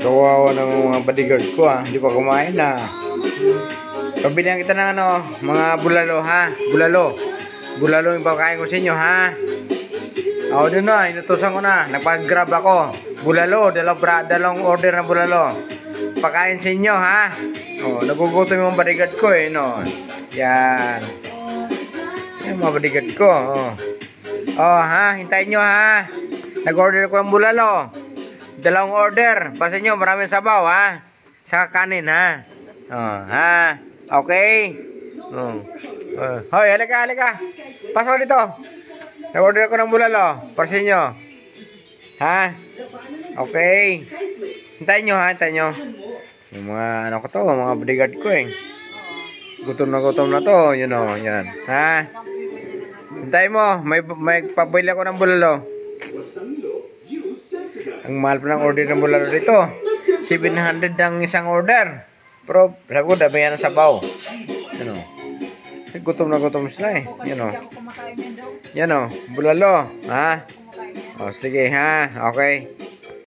Kawawa ng mga bodyguard ko ha. Hindi pa kumain na. Pabilihan kita ng ano, mga bulalo ha. Bulalo. Bulalo yung pagkain ko sa inyo ha. O dun na, inutusan ko na. Nagpag-grab ako. Bulalo, dalawang order na bulalo. Pagkain sa inyo ha. O, nagugutom yung bodyguard ko eh no. Yan. Yung mga bodyguard ko. O ha, hintayin nyo ha. Nag-order ko ng bulalo. Dalawang order. Pasa nyo, maraming sabaw ha. Saka kanin ha. Ha. Okay. Hoy, halika. Pasok dito. Nag-order ko ng bulalo. Para sa inyo. Ha. Okay. Hintayin nyo ha, hintayin nyo. Yung mga ano ko to, mga bodyguard ko eh. Gutom na to. You know, yan. Ha. Hintayin mo. May pabili ako ng bulalo. Ang mahal pa ng order ng bulalo dito. 700 ang isang order. Pero sabi ko, dami yan ang sabaw. Yan o. Gutom na gutom sila eh. Yan o. Yan o. Bulalo. Ha? O sige ha. Okay.